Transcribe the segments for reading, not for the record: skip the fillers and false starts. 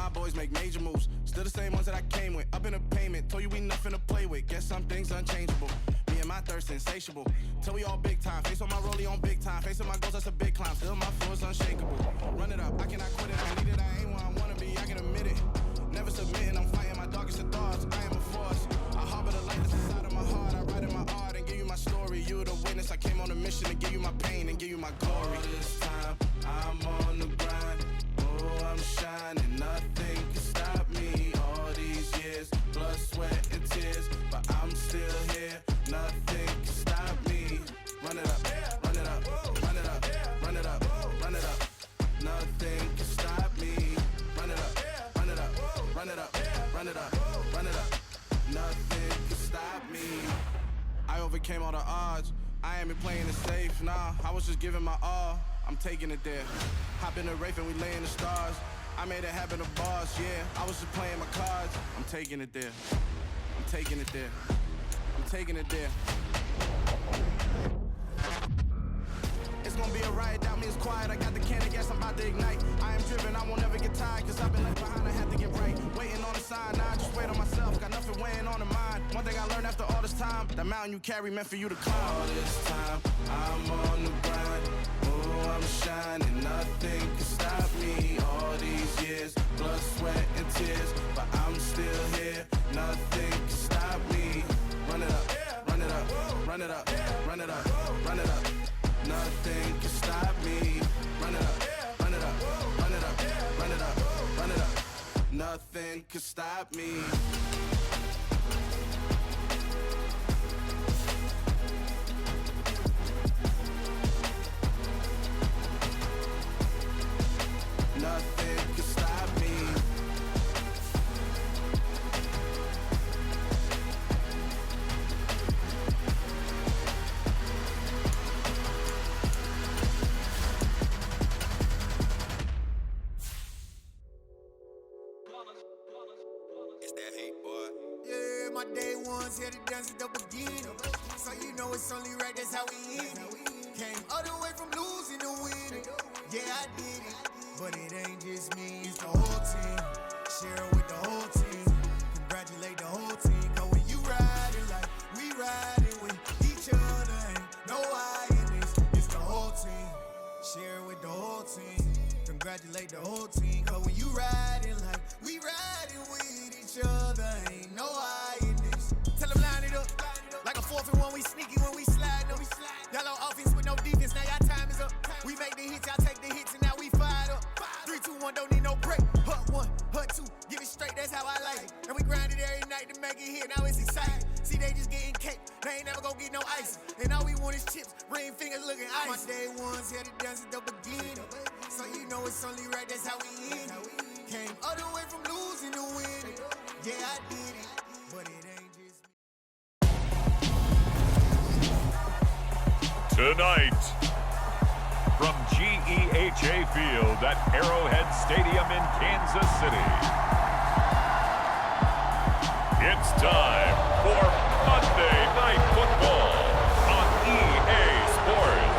my boys make major moves. Still the same ones that I came with. Up in a payment, told you we nothing to play with. Guess some things unchangeable. Me and my thirst insatiable. Till we all big time. Face on my rollie on big time. Face on my goals, that's a big climb. Still my flow is unshakable. Run it up, I cannot quit it. I need it, I ain't where I wanna be, I can admit it. Never submitting, I'm fighting my darkest of thoughts. I am a force. I harbor the light that's inside of my heart. I write in my art and give you my story. You the witness, I came on a mission to give you my pain and give you my glory. All this time, I'm on the grind. Oh, I'm shining, nothing can stop me. All these years, blood, sweat, and tears, but I'm still here. Nothing can stop me. Run it up, run it up, run it up, run it up, run it up. Nothing can stop me. Run it up, run it up, run it up, run it up, run it up. Nothing can stop me. I overcame all the odds. I ain't been playing it safe, nah. I was just giving my all. I'm taking it there. Hop in the Wraith and we lay in the stars. I made it happen to boss, yeah. I was just playing my cards. I'm taking it there. I'm taking it there. I'm taking it there. It's gonna be a riot, doubt me, it's quiet. I got the can of gas, I'm about to ignite. I am driven, I won't ever get tired. Cause I've been left behind, I had to get right. Waiting on the sign, now I just wait on myself. Got nothing weighing on the mind. One thing I learned after all this time, that mountain you carry meant for you to climb. All this time, I'm on the grind. Oh, I'm shining, nothing can stop me. All these years, blood, sweat, and tears, but I'm still here. Nothing can stop me. Run it up, run it up, run it up, run it up, run it up. Nothing can stop me. Run it up, run it up, run it up, run it up, run it up. Nothing can stop me. Nothing can stop me. It's that hate, boy. Yeah, my day ones here to dance at the beginning. So you know it's only right, that's how we end it. Came all the way from losing to winning. Yeah, I did it. But it ain't just me, it's the whole team. Share it with the whole team. Congratulate the whole team. Cause when you riding like we riding with each other, ain't no I in this. It's the whole team. Share it with the whole team. Congratulate the whole team. Cause when you riding like we riding with each other, ain't no I in this. Tell them line it up. Like a 4th and 1, we sneaky when we slide up. Y'all on offense with no defense, now y'all time is up. We make the hits, y'all take the hits, and now we fired up. 3, 2, 1, don't need no break. Hut 1, hut 2, give it straight, that's how I like it. And we grind it every night to make it hit, now it's exciting. See, they just getting cake, they ain't never gonna get no ice. And all we want is chips, ring fingers looking ice. My day ones here to dance at the beginning. So you know it's only right, that's how we end it. Came all the way from losing to winning. Yeah, I did it, but it ain't just me. Tonight, from GEHA Field at Arrowhead Stadium in Kansas City, it's time for Monday Night Football on EA Sports.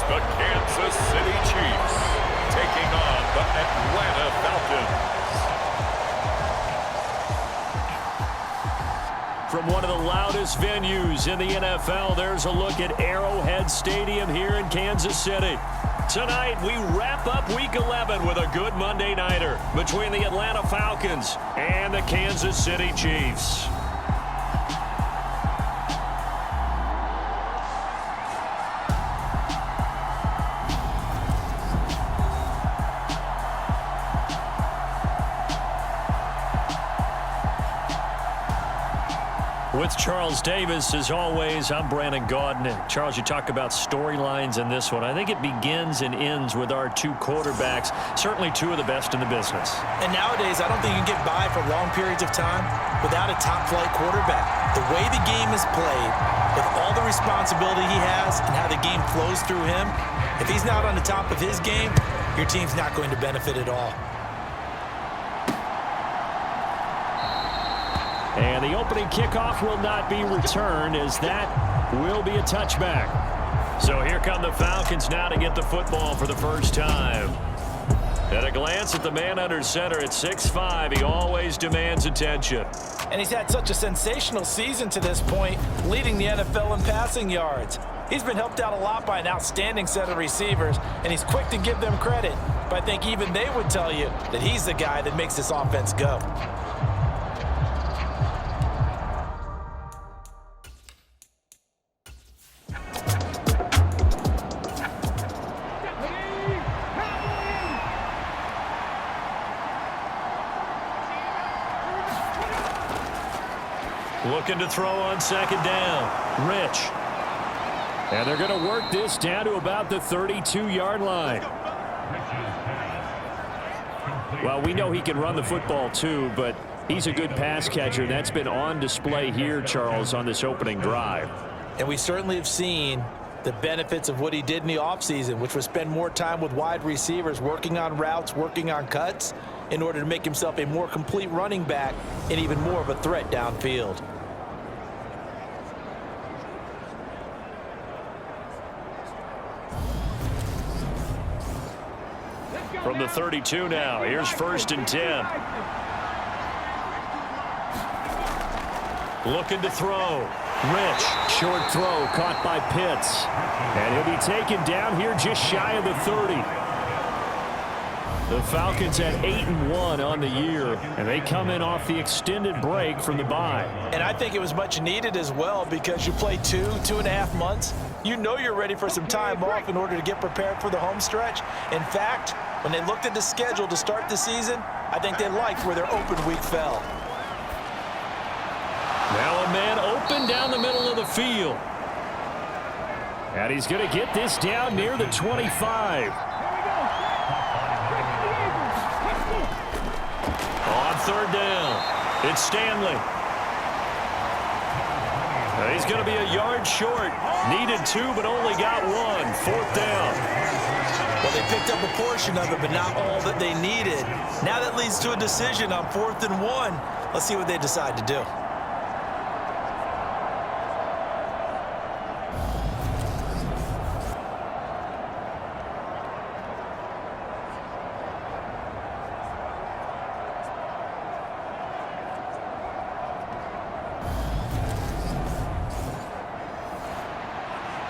The Kansas City Chiefs taking on the Atlanta Falcons. From one of the loudest venues in the NFL, there's a look at Arrowhead Stadium here in Kansas City. Tonight, we wrap up Week 11 with a good Monday nighter between the Atlanta Falcons and the Kansas City Chiefs. With Charles Davis, as always, I'm Brandon Gaudin. And Charles, you talk about storylines in this one. I think it begins and ends with our two quarterbacks, certainly two of the best in the business. And nowadays, I don't think you can get by for long periods of time without a top-flight quarterback. The way the game is played, with all the responsibility he has and how the game flows through him, if he's not on the top of his game, your team's not going to benefit at all. And the opening kickoff will not be returned, as that will be a touchback. So here come the Falcons now to get the football for the first time. At a glance at the man under center at 6'5", he always demands attention. And he's had such a sensational season to this point, leading the NFL in passing yards. He's been helped out a lot by an outstanding set of receivers, and he's quick to give them credit. But I think even they would tell you that he's the guy that makes this offense go. Looking to throw on second down. Rich. And they're going to work this down to about the 32-yard line. Well, we know he can run the football too, but he's a good pass catcher. That's been on display here, Charles, on this opening drive. And we certainly have seen the benefits of what he did in the offseason, which was spend more time with wide receivers, working on routes, working on cuts, in order to make himself a more complete running back and even more of a threat downfield. From the 32 now, here's 1st and 10. Looking to throw. Rich, short throw, caught by Pitts. And he'll be taken down here just shy of the 30. The Falcons at 8-1 on the year, and they come in off the extended break from the bye. And I think it was much needed as well, because you play 2.5 months. You know you're ready for some time off in order to get prepared for the home stretch. In fact, when they looked at the schedule to start the season, I think they liked where their open week fell. Now a man open down the middle of the field. And he's going to get this down near the 25. On third down, it's Stanley. Now he's going to be a yard short. Needed 2, but only got 1. 4th down. Well, they picked up a portion of it, but not all that they needed. Now that leads to a decision on 4th and 1. Let's see what they decide to do.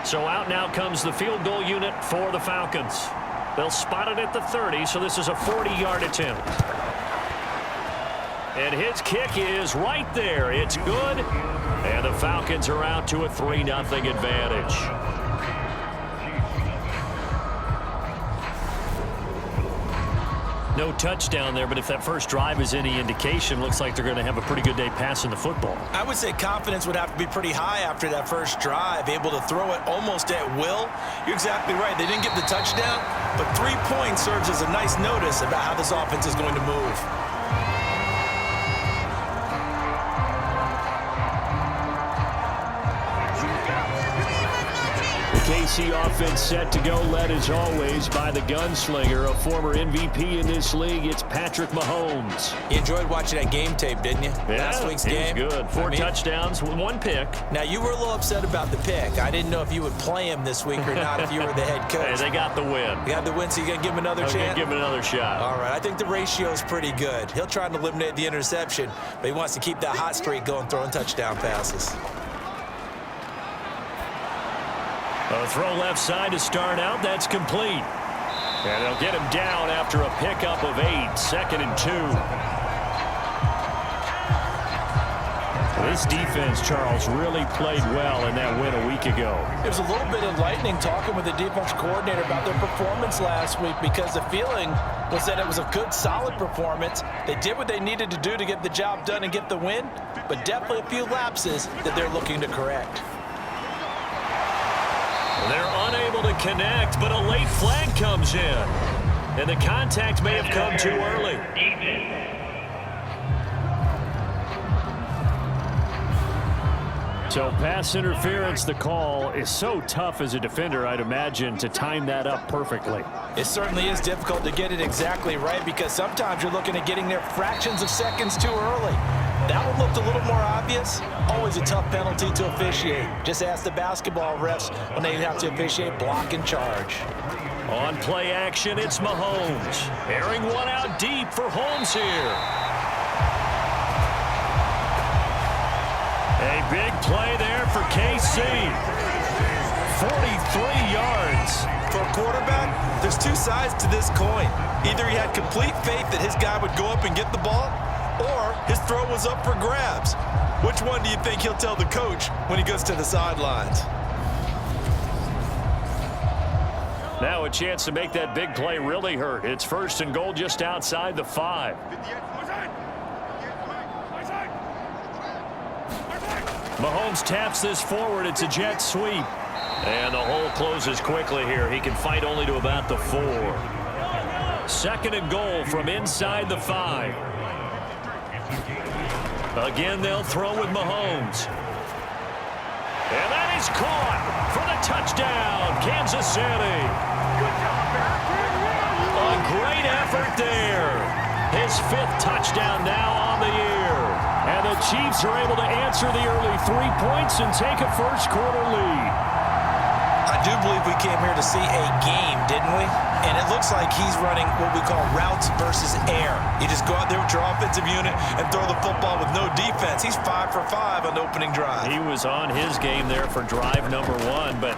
So out now comes the field goal unit for the Falcons. They'll spot it at the 30, so this is a 40-yard attempt. And his kick is right there. It's good. And the Falcons are out to a 3-0 advantage. No touchdown there, but if that first drive is any indication, looks like they're going to have a pretty good day passing the football. I would say confidence would have to be pretty high after that first drive, able to throw it almost at will. You're exactly right. They didn't get the touchdown, but 3 points serves as a nice notice about how this offense is going to move. KC offense set to go, led as always by the gunslinger, a former MVP in this league. It's Patrick Mahomes. You enjoyed watching that game tape, didn't you? Yeah, Last week's game. It was good. 4 touchdowns, 1 pick. Now, you were a little upset about the pick. I didn't know if you would play him this week or not if you were the head coach. Hey, they got the win. You got the win, so you're going to give him another chance? Give him another shot. All right, I think the ratio is pretty good. He'll try to eliminate the interception, but he wants to keep that hot streak going, throwing touchdown passes. A throw left side to start out. That's complete. And they'll get him down after a pickup of 8. 2nd and 2. This defense, Charles, really played well in that win a week ago. It was a little bit enlightening talking with the defense coordinator about their performance last week, because the feeling was that it was a good, solid performance. They did what they needed to do to get the job done and get the win, but definitely a few lapses that they're looking to correct. They're unable to connect, but a late flag comes in. And the contact may have come too early. So pass interference, the call is so tough as a defender, I'd imagine, to time that up perfectly. It certainly is difficult to get it exactly right because sometimes you're looking at getting there fractions of seconds too early. That one looked a little more obvious. Always a tough penalty to officiate. Just ask the basketball refs when they have to officiate block and charge. On play action, it's Mahomes. Airing one out deep for Holmes here. A big play there for KC. 43 yards. For a quarterback, there's two sides to this coin. Either he had complete faith that his guy would go up and get the ball, or his throw was up for grabs. Which one do you think he'll tell the coach when he goes to the sidelines? Now a chance to make that big play really hurt. It's 1st and goal just outside the 5. Mahomes taps this forward. It's a jet sweep. And the hole closes quickly here. He can fight only to about the 4. 2nd and goal from inside the 5. Again, they'll throw with Mahomes. And that is caught for the touchdown, Kansas City. A great effort there. His 5th touchdown now on the year. And the Chiefs are able to answer the early 3 points and take a first-quarter lead. I do believe we came here to see a game, didn't we? And it looks like he's running what we call routes versus air. You just go out there with your offensive unit and throw the football with no defense. He's 5 for 5 on the opening drive. He was on his game there for drive number 1, but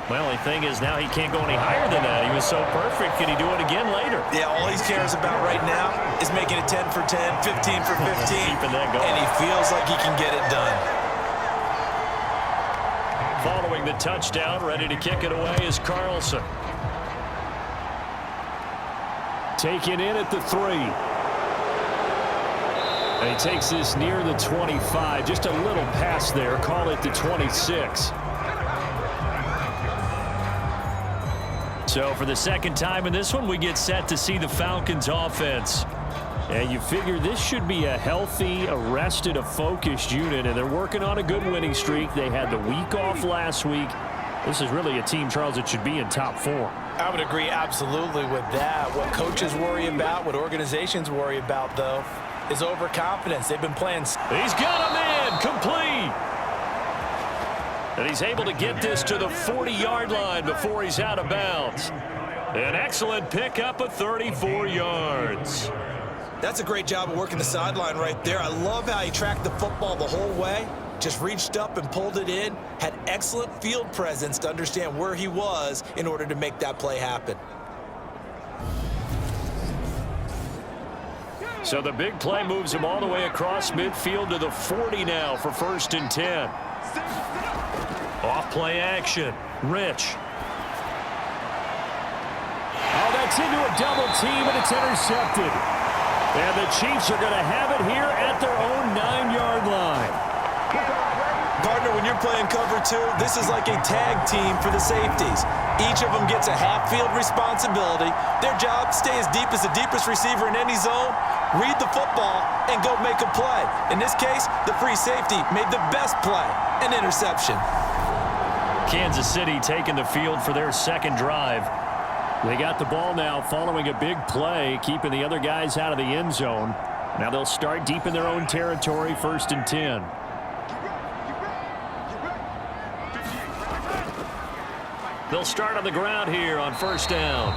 my only thing is now he can't go any higher than that. He was so perfect. Can he do it again later? Yeah, all he cares about right now is making it 10 for 10, 15 for 15. Keeping that going. And he feels like he can get it done. Following the touchdown, ready to kick it away is Carlson. Taken in at the 3. And he takes this near the 25. Just a little pass there. Call it the 26. So for the 2nd time in this one, we get set to see the Falcons offense. And you figure this should be a healthy, a rested, a focused unit, and they're working on a good winning streak. They had the week off last week. This is really a team, Charles, that should be in top 4. I would agree absolutely with that. What coaches worry about, what organizations worry about, though, is overconfidence. They've been playing. He's got him in, complete. And he's able to get this to the 40-yard line before he's out of bounds. An excellent pickup of 34 yards. That's a great job of working the sideline right there. I love how he tracked the football the whole way. Just reached up and pulled it in. Had excellent field presence to understand where he was in order to make that play happen. So the big play moves him all the way across midfield to the 40 now for 1st and 10. Off play action. Rich. Oh, that's into a double team, and it's intercepted. And the Chiefs are going to have it here at their own 9-yard line. Partner, when you're playing cover 2, this is like a tag team for the safeties. Each of them gets a half-field responsibility. Their job, stay as deep as the deepest receiver in any zone, read the football, and go make a play. In this case, the free safety made the best play, an interception. Kansas City taking the field for their 2nd drive. They got the ball now following a big play, keeping the other guys out of the end zone. Now they'll start deep in their own territory, 1st and 10. They'll start on the ground here on 1st down.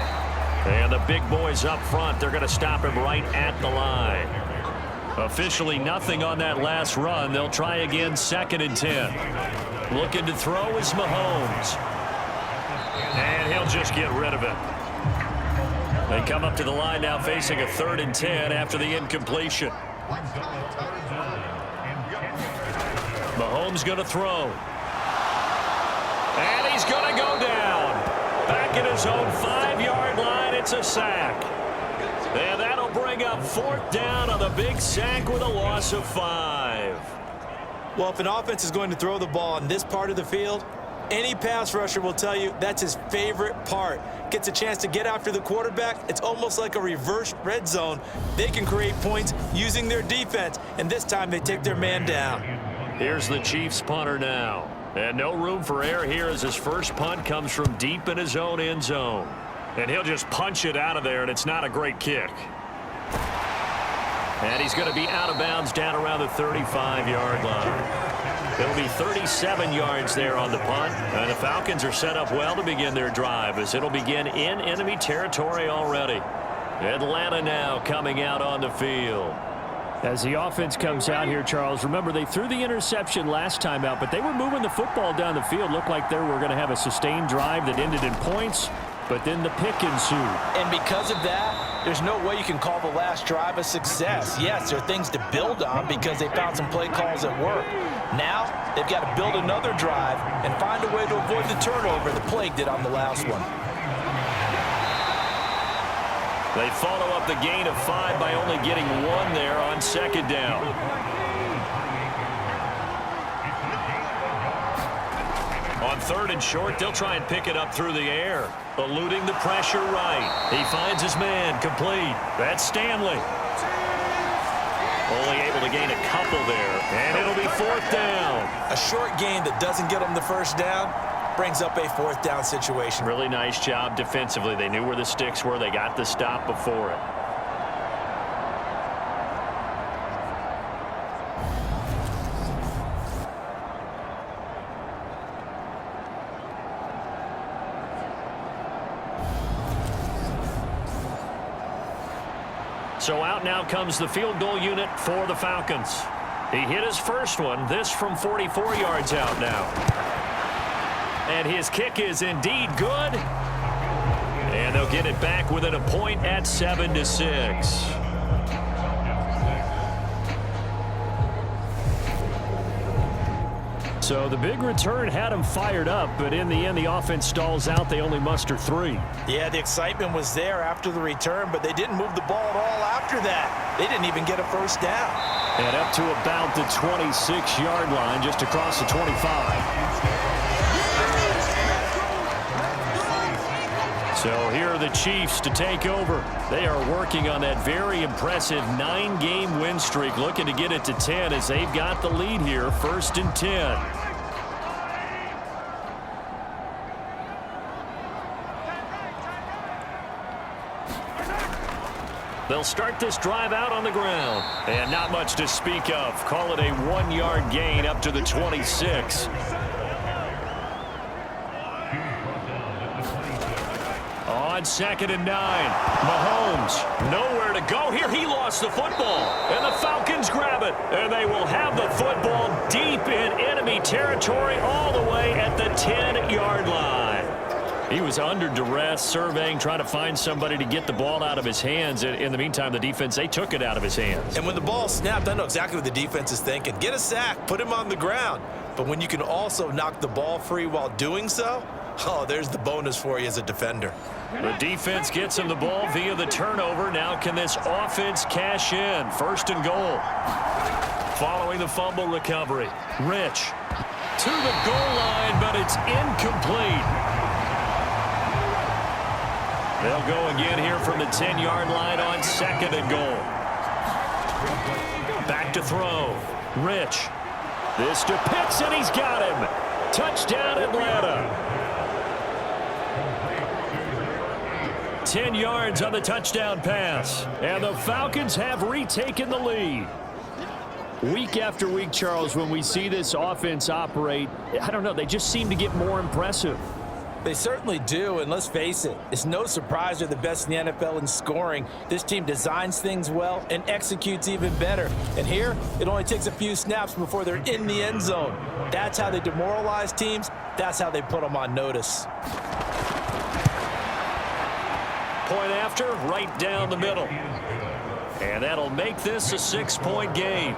And the big boys up front, they're going to stop him right at the line. Officially nothing on that last run. They'll try again, 2nd and 10. Looking to throw is Mahomes. And he'll just get rid of it. They come up to the line now facing a 3rd and 10 after the incompletion. Mahomes going to throw. And he's going to go down. Back at his own 5-yard line, it's a sack. And that'll bring up 4th down on the big sack with a loss of 5. Well, if an offense is going to throw the ball in this part of the field, any pass rusher will tell you that's his favorite part. Gets a chance to get after the quarterback. It's almost like a reverse red zone. They can create points using their defense, and this time they take their man down. Here's the Chiefs punter now. And no room for error here as his first punt comes from deep in his own end zone. And he'll just punch it out of there, and it's not a great kick. And he's going to be out of bounds down around the 35-yard line. It'll be 37 yards there on the punt. And the Falcons are set up well to begin their drive as it'll begin in enemy territory already. Atlanta now coming out on the field. As the offense comes out here, Charles, remember they threw the interception last time out, but they were moving the football down the field. Looked like they were going to have a sustained drive that ended in points, but then the pick ensued. And because of that, there's no way you can call the last drive a success. Yes, there are things to build on because they found some play calls that work. Now, they've got to build another drive and find a way to avoid the turnover the Plague did on the last one. They follow up the gain of 5 by only getting 1 there on second down. On third and short, they'll try and pick it up through the air. Eluding the pressure right. He finds his man complete. That's Stanley. Only able to gain a couple there. And it'll be 4th down. A short gain that doesn't get them the first down brings up a 4th down situation. Really nice job defensively. They knew where the sticks were. They got the stop before it. So out now comes the field goal unit for the Falcons. He hit his first one, this from 44 yards out now. And his kick is indeed good. And they'll get it back within a point at 7-6. So the big return had him fired up, but in the end, the offense stalls out. They only muster 3. Yeah, the excitement was there after the return, but they didn't move the ball at all after that. They didn't even get a first down. And up to about the 26-yard line, just across the 25. So here are the Chiefs to take over. They are working on that very impressive 9-game win streak, looking to get it to 10 as they've got the lead here, 1st and 10. They'll start this drive out on the ground. And not much to speak of. Call it a 1-yard gain up to the 26. On 2nd and 9, Mahomes nowhere to go here. He lost the football, and the Falcons grab it, and they will have the football deep in enemy territory all the way at the 10-yard line. He was under duress, surveying, trying to find somebody to get the ball out of his hands. In the meantime, the defense, they took it out of his hands. And when the ball snapped, I know exactly what the defense is thinking. Get a sack, put him on the ground. But when you can also knock the ball free while doing so, oh, there's the bonus for you as a defender. The defense gets him the ball via the turnover. Now can this offense cash in? 1st and goal. Following the fumble recovery. Rich to the goal line, but it's incomplete. They'll go again here from the 10-yard line on 2nd and goal. Back to throw. Rich. This to Pitts, and he's got him. Touchdown, Atlanta. 10 yards on the touchdown pass. And the Falcons have retaken the lead. Week after week, Charles, when we see this offense operate, I don't know, they just seem to get more impressive. They certainly do, and let's face it, it's no surprise they're the best in the NFL in scoring. This team designs things well and executes even better. And here, it only takes a few snaps before they're in the end zone. That's how they demoralize teams. That's how they put them on notice. Point after, right down the middle. And that'll make this a 6-point game.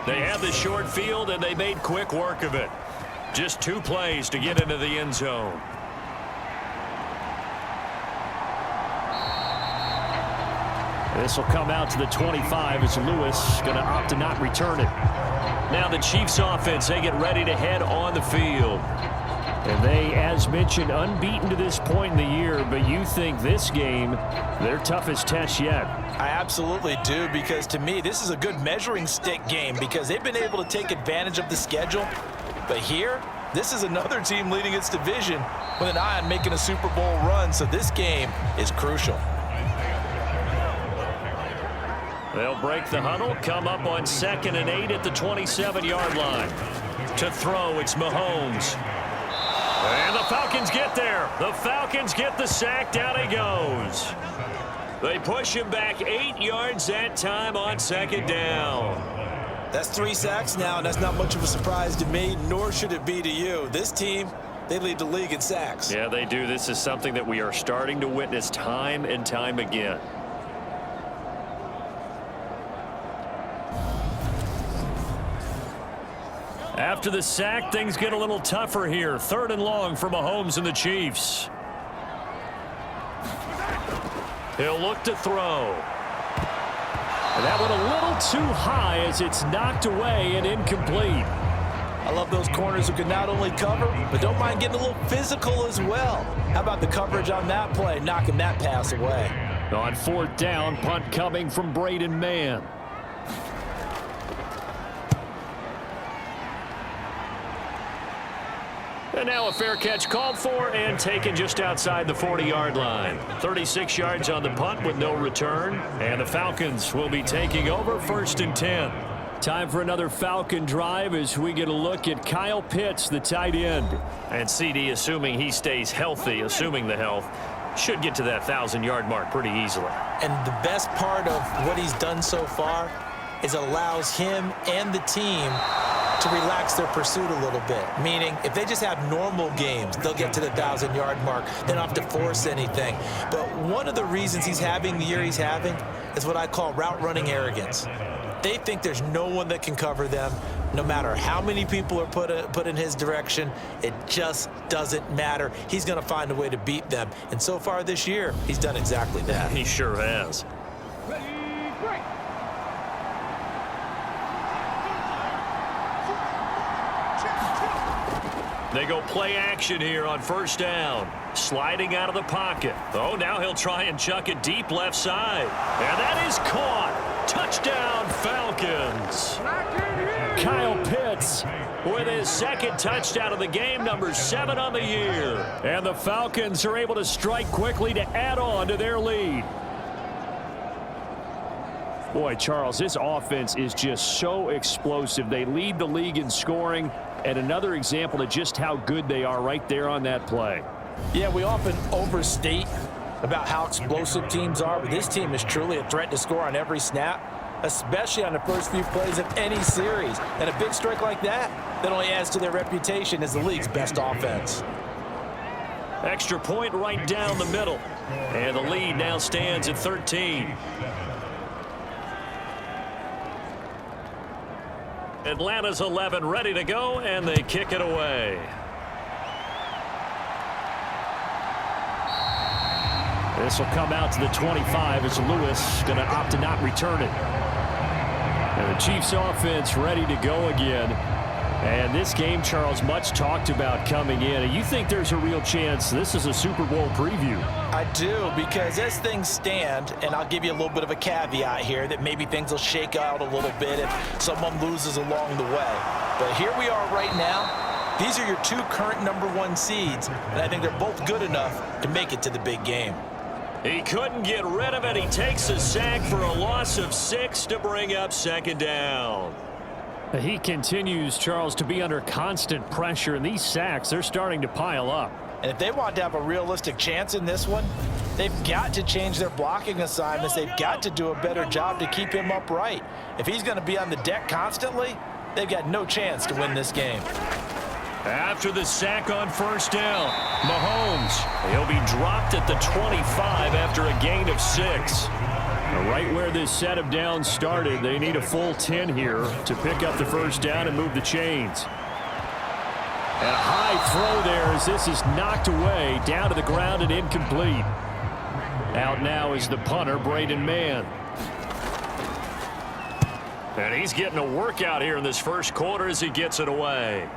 They have the short field, and they made quick work of it. Just 2 plays to get into the end zone. This will come out to the 25 as Lewis going to opt to not return it. Now the Chiefs offense, they get ready to head on the field. And they, as mentioned, unbeaten to this point in the year, but you think this game, their toughest test yet. I absolutely do, because to me, this is a good measuring stick game because they've been able to take advantage of the schedule. But here, this is another team leading its division with an eye on making a Super Bowl run, so this game is crucial. They'll break the huddle, come up on 2nd and 8 at the 27-yard line. To throw, it's Mahomes. And the Falcons get there. The Falcons get the sack. Down he goes. They push him back 8 yards that time on 2nd down. That's 3 sacks now, and that's not much of a surprise to me, nor should it be to you. This team, they lead the league in sacks. Yeah, they do. This is something that we are starting to witness time and time again. After the sack, things get a little tougher here. 3rd and long for Mahomes and the Chiefs. He'll look to throw. And that one a little too high as it's knocked away and incomplete. I love those corners who can not only cover, but don't mind getting a little physical as well. How about the coverage on that play, knocking that pass away? On 4th down, punt coming from Braden Mann. And now a fair catch called for and taken just outside the 40-yard line. 36 yards on the punt with no return. And the Falcons will be taking over 1st and 10. Time for another Falcon drive as we get a look at Kyle Pitts, the tight end. And CD, assuming he stays healthy, assuming the health, should get to that 1,000-yard mark pretty easily. And the best part of what he's done so far is allows him and the team to relax their pursuit a little bit. Meaning, if they just have normal games, they'll get to the 1,000-yard mark. They don't have to force anything. But one of the reasons he's having the year he's having is what I call route running arrogance. They think there's no one that can cover them. No matter how many people are put in his direction, it just doesn't matter. He's going to find a way to beat them. And so far this year, he's done exactly that. He sure has. They go play action here on 1st down. Sliding out of the pocket. Oh, now he'll try and chuck it deep left side. And that is caught. Touchdown, Falcons. Kyle Pitts with his 2nd touchdown of the game, number 7 on the year. And the Falcons are able to strike quickly to add on to their lead. Boy, Charles, this offense is just so explosive. They lead the league in scoring, and another example of just how good they are right there on that play. Yeah, we often overstate about how explosive teams are, but this team is truly a threat to score on every snap, especially on the first few plays of any series. And a big strike like that only adds to their reputation as the league's best offense. Extra point right down the middle. And the lead now stands at 13. Atlanta's 11 ready to go, and they kick it away. This will come out to the 25 as Lewis going to opt to not return it. And the Chiefs offense ready to go again. And this game, Charles, much talked about coming in. And you think there's a real chance this is a Super Bowl preview? I do, because as things stand, and I'll give you a little bit of a caveat here, that maybe things will shake out a little bit if someone loses along the way. But here we are right now. These are your 2 current number 1 seeds, and I think they're both good enough to make it to the big game. He couldn't get rid of it. He takes a sack for a loss of 6 to bring up 2nd down. He continues, Charles, to be under constant pressure, and these sacks, they're starting to pile up. And if they want to have a realistic chance in this one, they've got to change their blocking assignments. They've got to do a better job to keep him upright. If he's going to be on the deck constantly, they've got no chance to win this game. After the sack on 1st down, Mahomes, he'll be dropped at the 25 after a gain of 6. Right where this set of downs started, they need a full 10 here to pick up the 1st down and move the chains. And a high throw there as this is knocked away, down to the ground and incomplete. Out now is the punter, Braden Mann. And he's getting a workout here in this 1st quarter as he gets it away.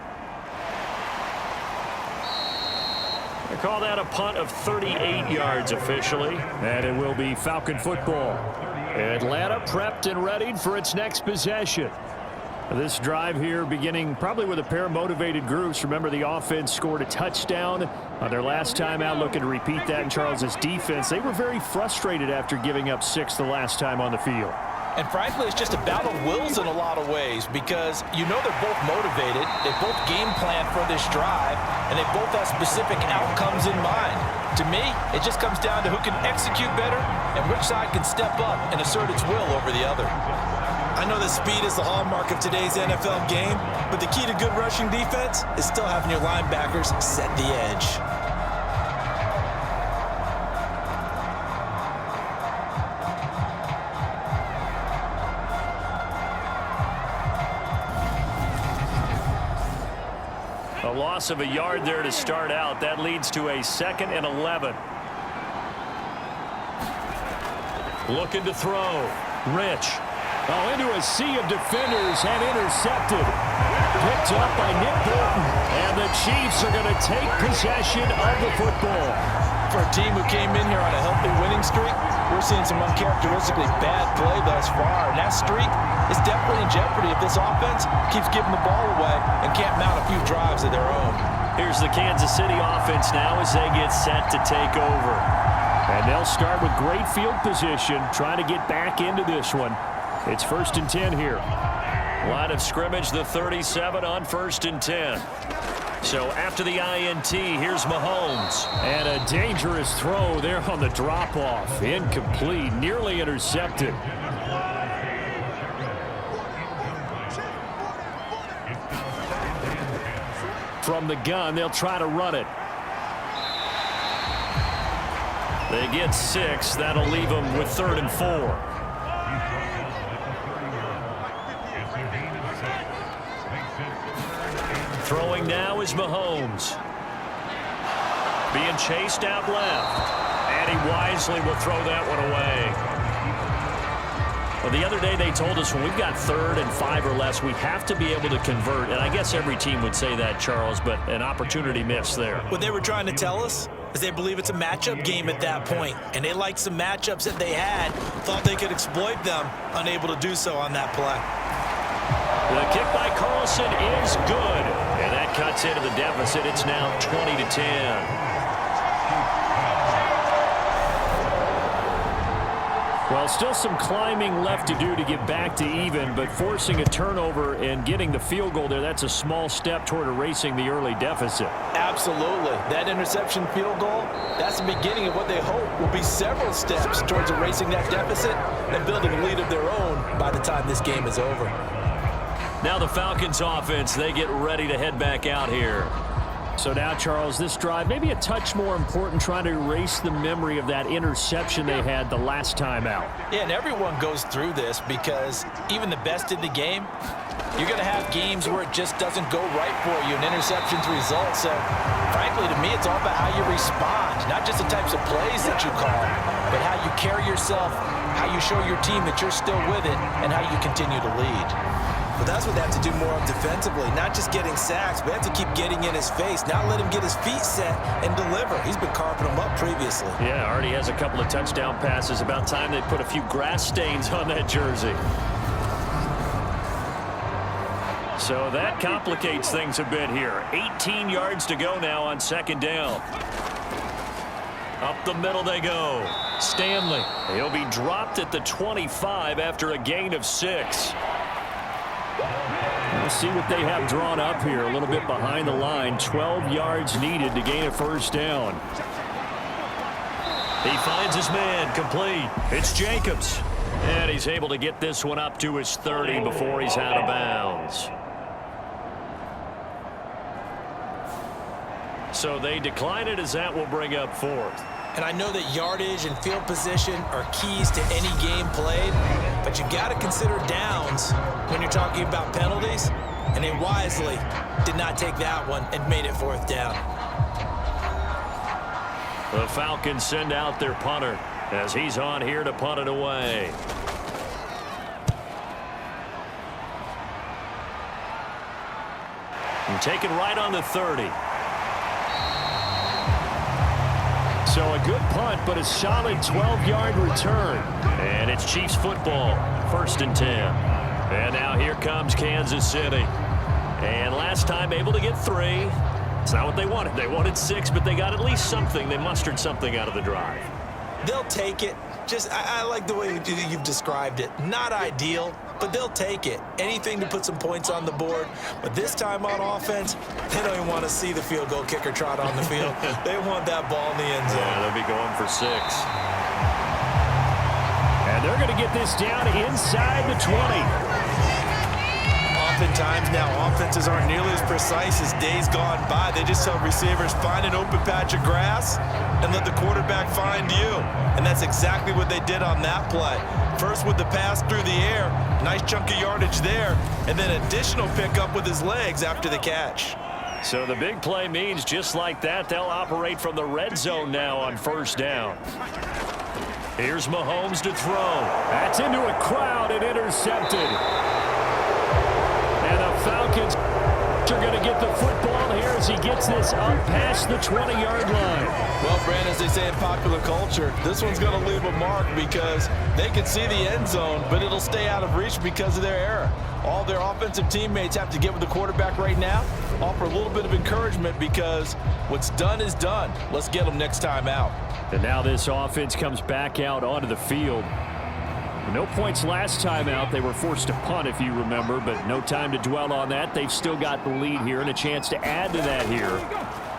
call that a punt of 38 yards officially. And it will be Falcon football. Atlanta prepped and readied for its next possession. This drive here beginning probably with a pair of motivated groups. Remember, the offense scored a touchdown on their last time out, looking to repeat that in Charles's defense. They were very frustrated after giving up 6 the last time on the field. And frankly, it's just a battle of wills in a lot of ways because you know they're both motivated, they both game plan for this drive, and they both have specific outcomes in mind. To me, it just comes down to who can execute better and which side can step up and assert its will over the other. I know that speed is the hallmark of today's NFL game, but the key to good rushing defense is still having your linebackers set the edge. A loss of a yard there to start out. That leads to a 2nd and 11. Looking to throw. Rich. Oh, into a sea of defenders and intercepted. Picked up by Nick Bolton. And the Chiefs are going to take possession of the football. For a team who came in here on a healthy winning streak, we're seeing some uncharacteristically bad play thus far. And that streak is definitely in jeopardy if this offense keeps giving the ball away and can't mount a few drives of their own. Here's the Kansas City offense now as they get set to take over. And they'll start with great field position, trying to get back into this one. It's 1st and 10 here. Line of scrimmage, the 37 on 1st and 10. So after the INT, here's Mahomes. And a dangerous throw there on the drop-off. Incomplete, nearly intercepted. From the gun, they'll try to run it. They get 6. That'll leave them with 3rd and 4. Throwing now is Mahomes. Being chased out left. And he wisely will throw that one away. Well, the other day they told us when we've got 3rd and 5 or less, we have to be able to convert. And I guess every team would say that, Charles, but an opportunity missed there. What they were trying to tell us is they believe it's a matchup game at that point, and they liked some matchups that they had, thought they could exploit them, unable to do so on that play. The kick by Carlson is good, and that cuts into the deficit. It's now 20-10. Well, still some climbing left to do to get back to even, but forcing a turnover and getting the field goal there, that's a small step toward erasing the early deficit. Absolutely. That interception field goal, that's the beginning of what they hope will be several steps towards erasing that deficit and building a lead of their own by the time this game is over. Now the Falcons offense, they get ready to head back out here. So now, Charles, this drive maybe a touch more important, trying to erase the memory of that interception they had the last time out. Yeah, and everyone goes through this because even the best in the game, you're going to have games where it just doesn't go right for you, and interceptions result. So, frankly, to me, it's all about how you respond, not just the types of plays that you call, but how you carry yourself, how you show your team that you're still with it, and how you continue to lead. But that's what they have to do more of defensively, not just getting sacks, but have to keep getting in his face, not let him get his feet set and deliver. He's been carving them up previously. Yeah, already has a couple of touchdown passes. About time they put a few grass stains on that jersey. So that complicates things a bit here. 18 yards to go now on 2nd down. Up the middle they go. Stanley. He'll be dropped at the 25 after a gain of 6. We'll see what they have drawn up here. A little bit behind the line. 12 yards needed to gain a 1st down. He finds his man. Complete. It's Jacobs. And he's able to get this one up to his 30 before he's out of bounds. So they decline it as that will bring up 4th. And I know that yardage and field position are keys to any game played, but you got to consider downs when you're talking about penalties, and they wisely did not take that one and made it 4th down. The Falcons send out their punter as he's on here to punt it away. And taken right on the 30. So a good punt, but a solid 12-yard return. And it's Chiefs football, 1st and 10. And now here comes Kansas City. And last time able to get 3. It's not what they wanted. They wanted 6, but they got at least something. They mustered something out of the drive. They'll take it. I like the way you've described it. Not ideal, but they'll take it. Anything to put some points on the board. But this time on offense, they don't even want to see the field goal kicker trot on the field. They want that ball in the end zone. Yeah, they'll be going for 6. And they're going to get this down inside the 20. Oftentimes now, offenses aren't nearly as precise as days gone by. They just tell receivers, find an open patch of grass and let the quarterback find you. And that's exactly what they did on that play. First with the pass through the air, nice chunk of yardage there, and then additional pickup with his legs after the catch. So the big play means just like that, they'll operate from the red zone now on 1st down. Here's Mahomes to throw. That's into a crowd and intercepted. And the Falcons are going to get the football here as he gets this up past the 20-yard line. Well, Brandon, as they say in popular culture, this one's going to leave a mark because they can see the end zone, but it'll stay out of reach because of their error. All their offensive teammates have to get with the quarterback right now, offer a little bit of encouragement because what's done is done. Let's get them next time out. And now this offense comes back out onto the field. No points last time out. They were forced to punt, if you remember, but no time to dwell on that. They've still got the lead here and a chance to add to that here.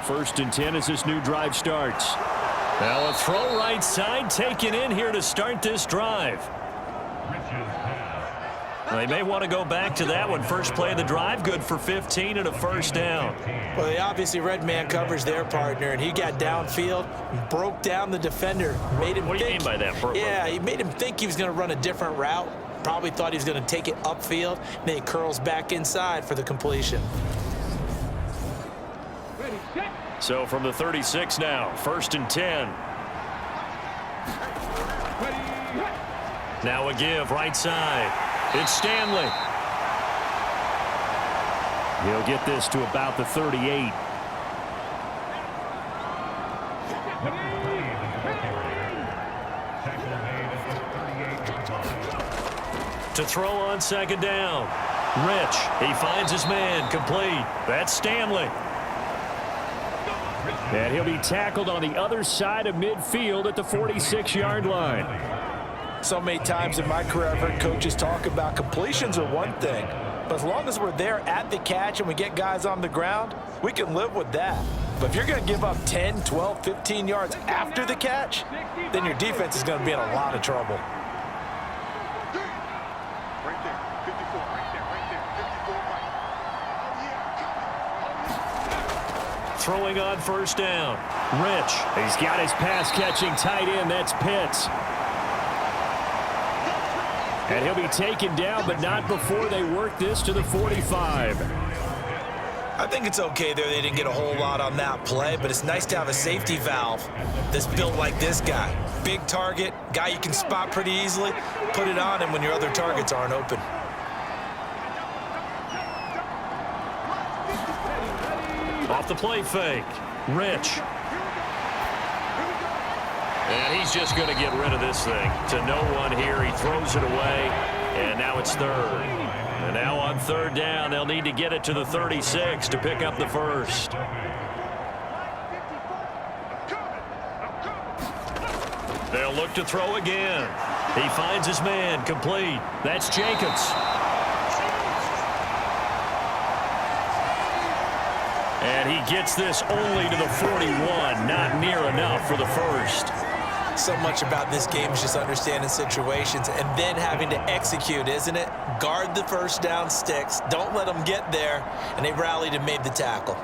1st and 10 as this new drive starts. Now a throw right side taken in here to start this drive. They may want to go back to that one. First play of the drive, good for 15 and a 1st down. Well, they obviously read man coverage their partner, and he got downfield, broke down the defender, made him What do you mean by that? Yeah, he made him think he was going to run a different route. Probably thought he was going to take it upfield, and then he curls back inside for the completion. So from the 36 now, 1st and 10. Now a give right side. It's Stanley. He'll get this to about the 38. To throw on 2nd down. Rich, he finds his man, complete. That's Stanley. And he'll be tackled on the other side of midfield at the 46-yard line. So many times in my career, I've heard coaches talk about completions are one thing, but as long as we're there at the catch and we get guys on the ground, we can live with that. But if you're going to give up 10, 12, 15 yards after the catch, then your defense is going to be in a lot of trouble. Throwing on 1st down. Rich. He's got his pass-catching tight end. That's Pitts. And he'll be taken down, but not before they work this to the 45. I think it's okay there. They didn't get a whole lot on that play, but it's nice to have a safety valve that's built like this guy. Big target, guy you can spot pretty easily. Put it on him when your other targets aren't open. Off the play fake. Rich. And he's just going to get rid of this thing. To no one here. He throws it away. And now it's 3rd. And now on 3rd down, they'll need to get it to the 36 to pick up the 1st. They'll look to throw again. He finds his man, complete. That's Jacobs. And he gets this only to the 41. Not near enough for the 1st. So much about this game is just understanding situations and then having to execute, isn't it? Guard the 1st down sticks. Don't let them get there. And they rallied and made the tackle.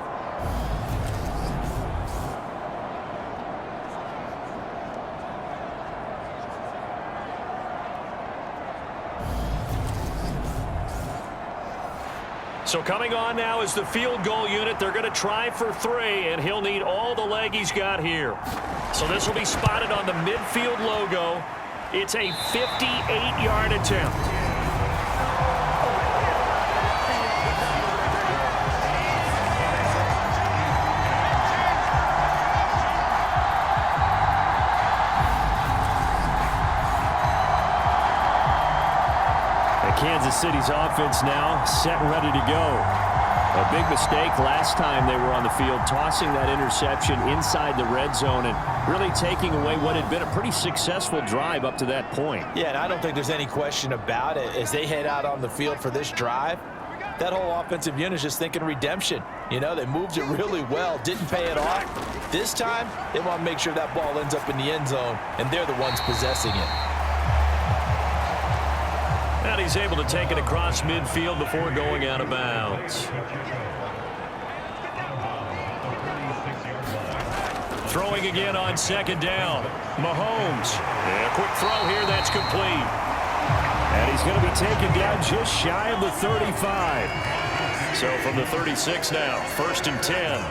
So coming on now is the field goal unit. They're going to try for 3, and he'll need all the leg he's got here. So this will be spotted on the midfield logo. It's a 58-yard attempt. Kansas City's offense now set and ready to go. A big mistake last time they were on the field, tossing that interception inside the red zone and really taking away what had been a pretty successful drive up to that point. Yeah, and I don't think there's any question about it. As they head out on the field for this drive, that whole offensive unit is just thinking redemption. You know, they moved it really well, didn't pay it off. This time, they want to make sure that ball ends up in the end zone, and they're the ones possessing it. And he's able to take it across midfield before going out of bounds. Throwing again on second down. Mahomes. Yeah, quick throw here. That's complete. And he's going to be taken down just shy of the 35. So from the 36 now, 1st and 10.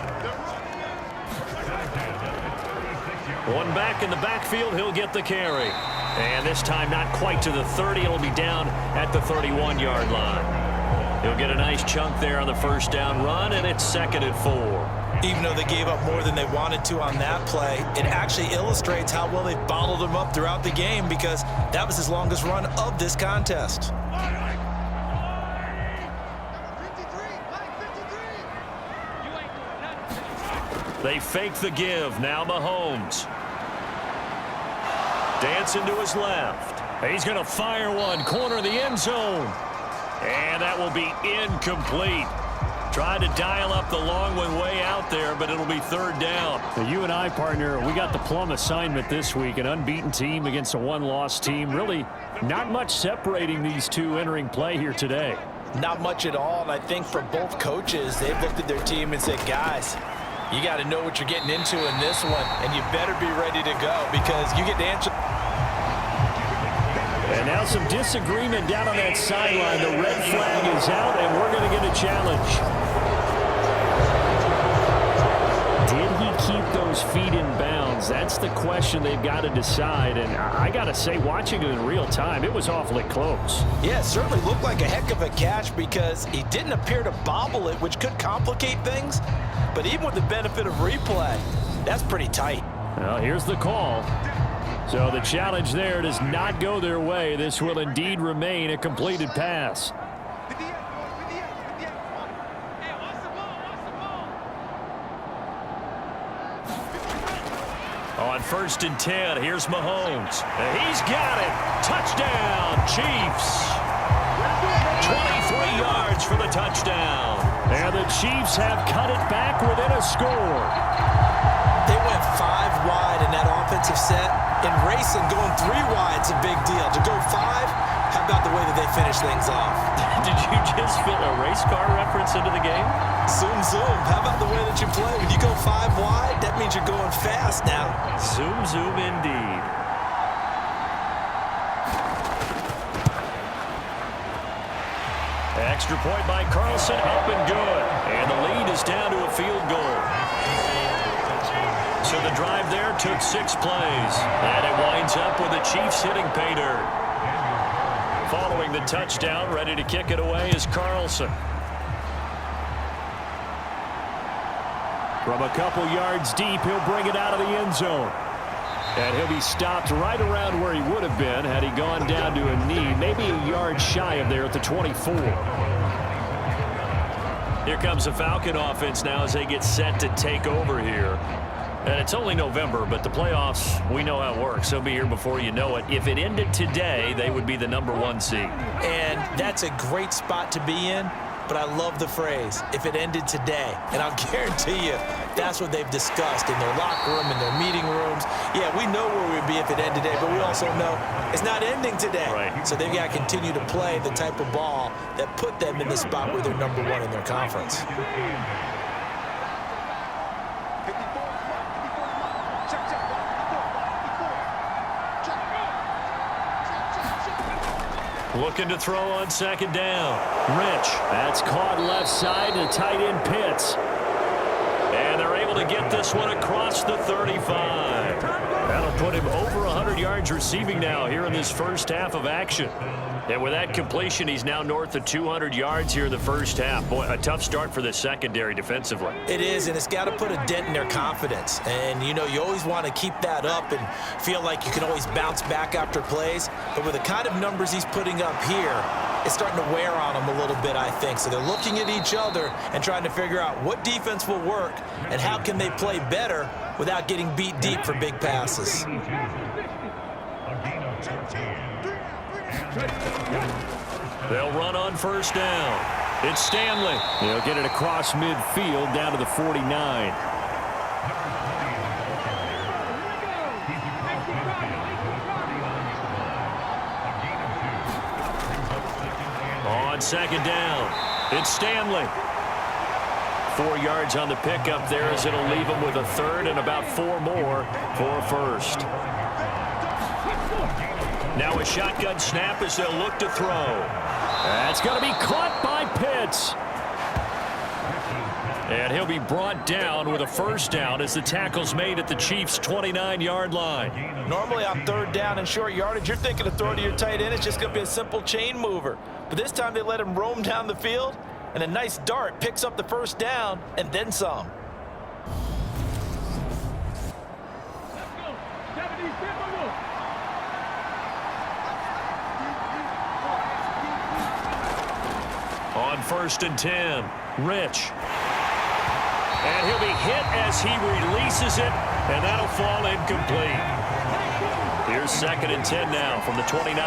One back in the backfield. He'll get the carry. And this time not quite to the 30. It'll be down at the 31-yard line. He'll get a nice chunk there on the first down run, and it's 2nd and 4. Even though they gave up more than they wanted to on that play, it actually illustrates how well they've bottled them up throughout the game, because that was his longest run of this contest. They fake the give. Now Mahomes. Dancing to his left. He's going to fire one. Corner of the end zone. And that will be incomplete. Tried to dial up the long one way out there, but it'll be 3rd down. Now, you and I, partner, we got the plum assignment this week. An unbeaten team against a one-loss team. Really not much separating these two entering play here today. Not much at all, and I think for both coaches, they've looked at their team and said, guys, you got to know what you're getting into in this one, and you better be ready to go, because you get to answer. And now some disagreement down on that sideline. The red flag is out, and we're going to get a challenge. Did he keep those feet in bounds? That's the question they've got to decide. And I got to say, watching it in real time, it was awfully close. Yeah, it certainly looked like a heck of a catch, because he didn't appear to bobble it, which could complicate things. But even with the benefit of replay, that's pretty tight. Well, here's the call. So the challenge there does not go their way. This will indeed remain a completed pass. On 1st and 10, here's Mahomes. And he's got it. Touchdown, Chiefs. 23 yards for the touchdown. And the Chiefs have cut it back within a score. They went 5 wide in that offensive set. In racing, going 3 wide's a big deal. To go 5, how about the way that they finish things off? Did you just fit a race car reference into the game? Zoom, zoom. How about the way that you play? When you go 5 wide, that means you're going fast now. Zoom, zoom indeed. Extra point by Carlson, up and good. And the lead is down to a field goal. So the drive there took 6 plays. And it winds up with the Chiefs hitting pay dirt. Following the touchdown, ready to kick it away is Carlson. From a couple yards deep, he'll bring it out of the end zone. And he'll be stopped right around where he would have been had he gone down to a knee, maybe a yard shy of there at the 24. Here comes the Falcon offense now as they get set to take over here. And it's only November, but the playoffs, we know how it works. They'll be here before you know it. If it ended today, they would be the #1 seed. And that's a great spot to be in, but I love the phrase, if it ended today. And I'll guarantee you, that's what they've discussed in their locker room, in their meeting rooms. Yeah, we know where we'd be if it ended today, but we also know it's not ending today. Right. So they've got to continue to play the type of ball that put them in the spot where they're #1 in their conference. Looking to throw on 2nd down. Rich. That's caught left side to tight end Pitts. And they're able to get this one across the 35. That'll put him over 100 yards receiving now here in this first half of action. And with that completion, he's now north of 200 yards here in the first half. Boy, a tough start for the secondary defensively. It is, and it's got to put a dent in their confidence. And, you know, you always want to keep that up and feel like you can always bounce back after plays. But with the kind of numbers he's putting up here, is starting to wear on them a little bit, I think. So they're looking at each other and trying to figure out what defense will work and how can they play better without getting beat deep for big passes. They'll run on first down. It's Stanley. He'll get it across midfield down to the 49. On second down, it's Stanley. 4 yards on the pickup there as it'll leave him with a third and about 4 more for a first. Now a shotgun snap as they'll look to throw. That's going to be caught by Pitts. And he'll be brought down with a first down as the tackle's made at the Chiefs' 29-yard line. Normally on third down and short yardage, you're thinking to throw to your tight end. It's just going to be a simple chain mover. But this time they let him roam down the field, and a nice dart picks up the first down and then some. On first and 10, Rich. And he'll be hit as he releases it, and that'll fall incomplete. Here's second and 10 now from the 29.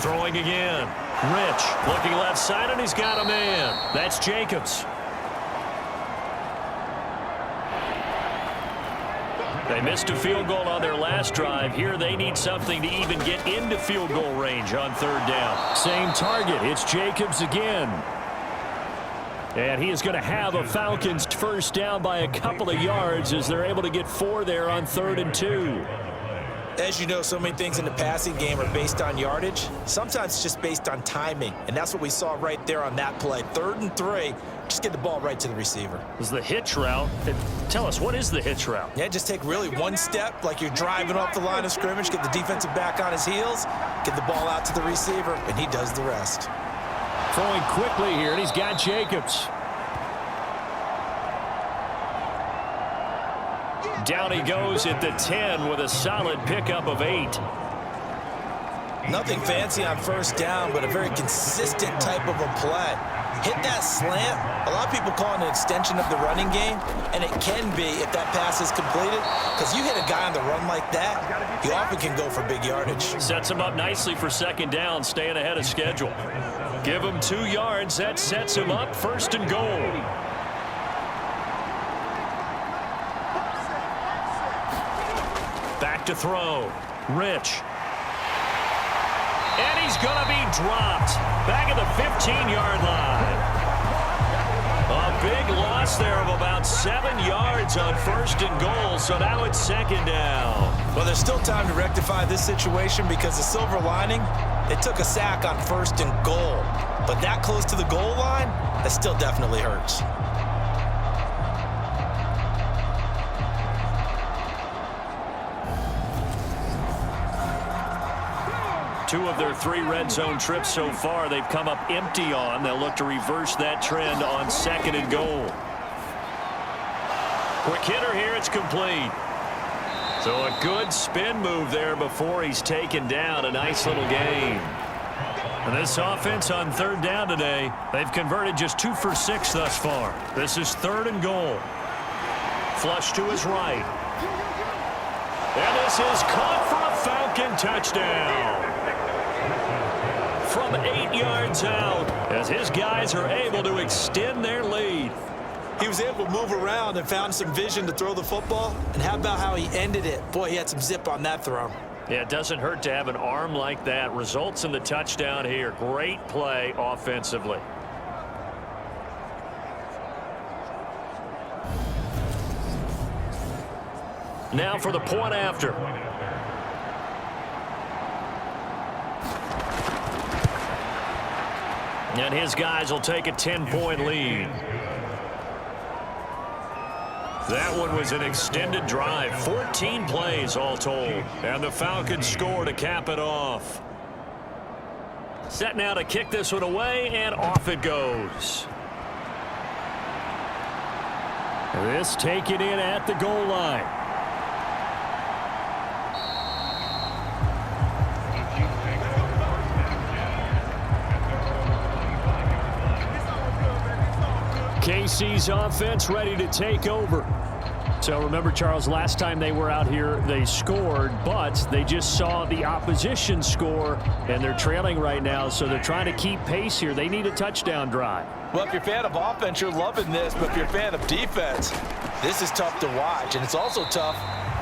Throwing again. Rich looking left side, and he's got a man. That's Jacobs. They missed a field goal on their last drive. Here they need something to even get into field goal range on third down. Same target. It's Jacobs again. And he is going to have a Falcons first down by a couple of yards as they're able to get 4 there on 3rd and 2. As you know, so many things in the passing game are based on yardage. Sometimes it's just based on timing, and that's what we saw right there on that play. 3rd and 3, just get the ball right to the receiver. This is the hitch route. Tell us, what is the hitch route? Yeah, just take really one step like you're driving off the line of scrimmage, get the defensive back on his heels, get the ball out to the receiver, and he does the rest. Throwing quickly here, and he's got Jacobs. Down he goes at the 10 with a solid pickup of 8. Nothing fancy on first down, but a very consistent type of a play. Hit that slant. A lot of people call it an extension of the running game, and it can be if that pass is completed, because you hit a guy on the run like that, he often can go for big yardage. Sets him up nicely for second down, staying ahead of schedule. Give him 2 yards. That sets him up 1st and goal. Back to throw. Rich. And he's going to be dropped. Back at the 15-yard line. A big loss there of about 7 yards on 1st and goal, so now it's 2nd down. Well, there's still time to rectify this situation because the silver lining, they took a sack on 1st and goal. But that close to the goal line, that still definitely hurts. Two of their 3 red zone trips so far, they've come up empty on. They'll look to reverse that trend on 2nd and goal. Quick hitter here, it's complete. So a good spin move there before he's taken down. A nice little gain. And this offense on 3rd down today, they've converted just 2 for 6 thus far. This is 3rd and goal. Flush to his right. And this is caught for a Falcon touchdown. From 8 yards out, as his guys are able to extend their lead. He was able to move around and found some vision to throw the football. And how about how he ended it? Boy, he had some zip on that throw. Yeah, it doesn't hurt to have an arm like that. Results in the touchdown here. Great play offensively. Now for the point after. And his guys will take a 10-point lead. That one was an extended drive. 14 plays all told. And the Falcons score to cap it off. Set now to kick this one away, and off it goes. This taken in at the goal line. Tennessee's offense ready to take over. So remember, Charles, last time they were out here, they scored, but they just saw the opposition score, and they're trailing right now, so they're trying to keep pace here. They need a touchdown drive. Well, if you're a fan of offense, you're loving this, but if you're a fan of defense, this is tough to watch, and it's also tough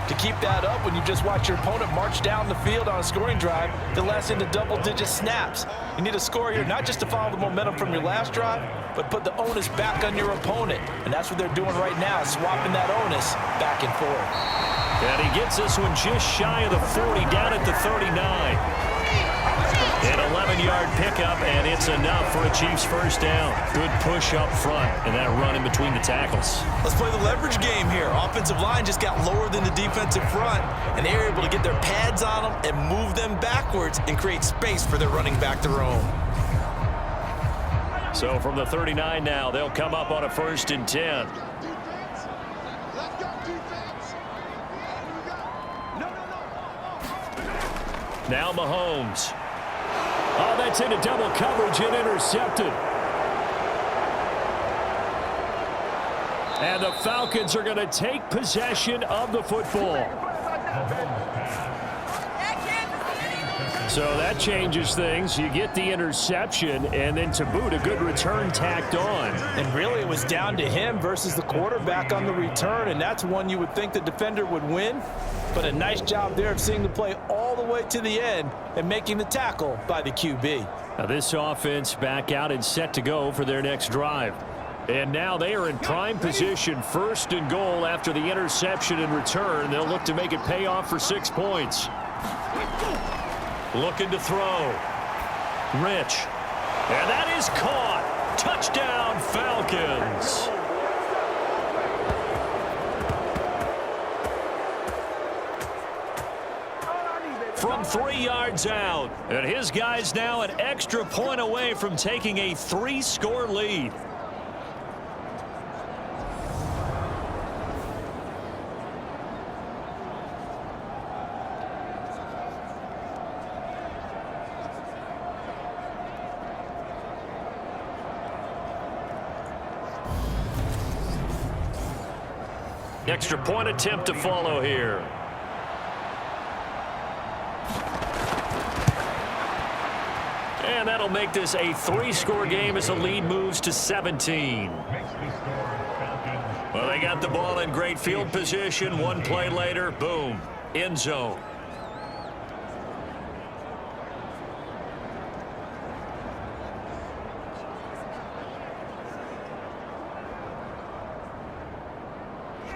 to keep that up when you just watch your opponent march down the field on a scoring drive that lasts into double-digit snaps. You need a score here, not just to follow the momentum from your last drive, but put the onus back on your opponent. And that's what they're doing right now, swapping that onus back and forth. And he gets this one just shy of the 40, down at the 39. An 11-yard pickup, and it's enough for a Chiefs first down. Good push up front, and that run in between the tackles. Let's play the leverage game here. Offensive line just got lower than the defensive front, and they were able to get their pads on them and move them backwards and create space for their running back to roam. So from the 39 now, they'll come up on a 1st and 10. Now Mahomes. Oh, that's into double coverage and intercepted. And the Falcons are going to take possession of the football. So that changes things. You get the interception, and then to boot, a good return tacked on. And really, it was down to him versus the quarterback on the return, and that's one you would think the defender would win. But a nice job there of seeing the play all the way to the end and making the tackle by the QB. Now this offense back out and set to go for their next drive. And now they are in prime position, 1st and goal after the interception and return. They'll look to make it pay off for 6 points. Looking to throw. Rich. And that is caught. Touchdown, Falcons. From 3 yards out. And his guys now an extra point away from taking a 3-score lead. Extra point attempt to follow here. And that'll make this a 3-score game as the lead moves to 17. Well, they got the ball in great field position. One play later, boom, end zone.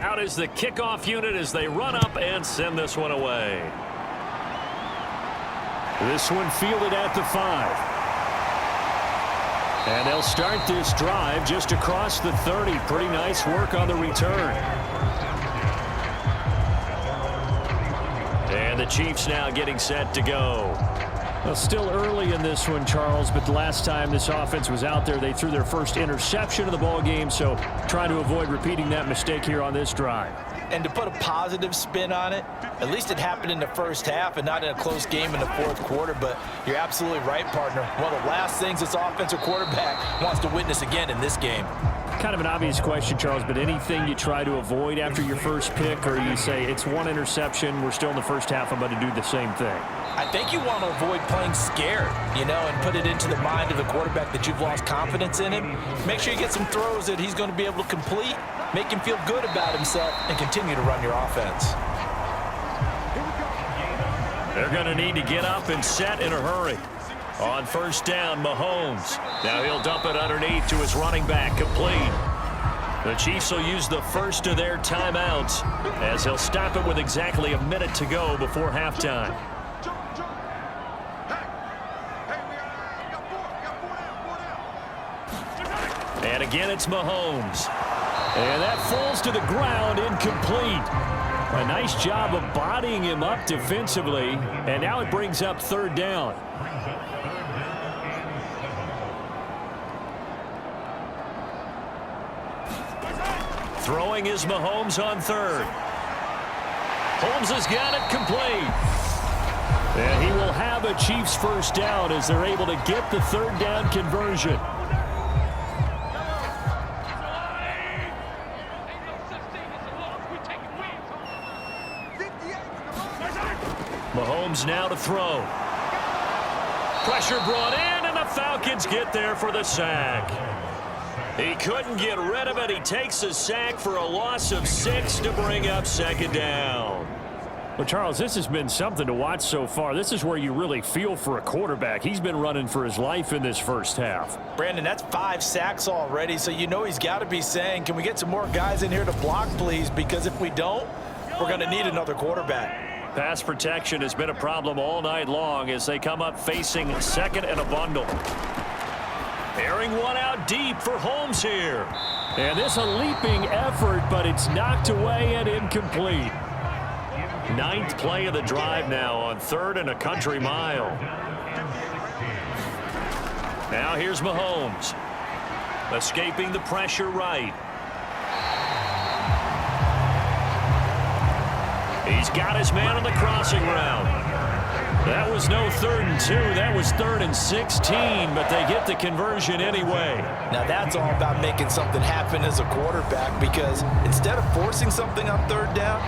Out is the kickoff unit as they run up and send this one away. This one fielded at the 5. And they'll start this drive just across the 30. Pretty nice work on the return. And the Chiefs now getting set to go. Well, still early in this one, Charles, but the last time this offense was out there, they threw their first interception of the ball game, so trying to avoid repeating that mistake here on this drive. And to put a positive spin on it, at least it happened in the first half and not in a close game in the 4th quarter, but you're absolutely right, partner. One of the last things this offensive quarterback wants to witness again in this game. Kind of an obvious question, Charles, but anything you try to avoid after your first pick, or you say it's one interception, we're still in the first half, I'm going to do the same thing? I think you want to avoid playing scared, and put it into the mind of the quarterback that you've lost confidence in him. Make sure you get some throws that he's going to be able to complete, make him feel good about himself, and continue to run your offense. They're going to need to get up and set in a hurry. On 1st down, Mahomes. Now he'll dump it underneath to his running back, complete. The Chiefs will use the first of their timeouts as he'll stop it with exactly a minute to go before halftime. And again, it's Mahomes. And that falls to the ground, incomplete. A nice job of bodying him up defensively, and now it brings up 3rd down. Throwing is Mahomes on 3rd. Holmes has got it complete. And he will have a Chiefs first down as they're able to get the 3rd down conversion. Mahomes now to throw. Pressure brought in, and the Falcons get there for the sack. He couldn't get rid of it. He takes a sack for a loss of 6 to bring up second down. Well, Charles, this has been something to watch so far. This is where you really feel for a quarterback. He's been running for his life in this first half. Brandon, that's 5 sacks already, so you know he's got to be saying, can we get some more guys in here to block, please? Because if we don't, we're going to need another quarterback. Pass protection has been a problem all night long as they come up facing second and a bundle. Airing one out deep for Holmes here. And this a leaping effort, but it's knocked away and incomplete. 9th play of the drive now on 3rd and a country mile. Now here's Mahomes. Escaping the pressure right. He's got his man on the crossing route. That was no 3rd and 2. That was 3rd and 16, but they get the conversion anyway. Now that's all about making something happen as a quarterback, because instead of forcing something on 3rd down,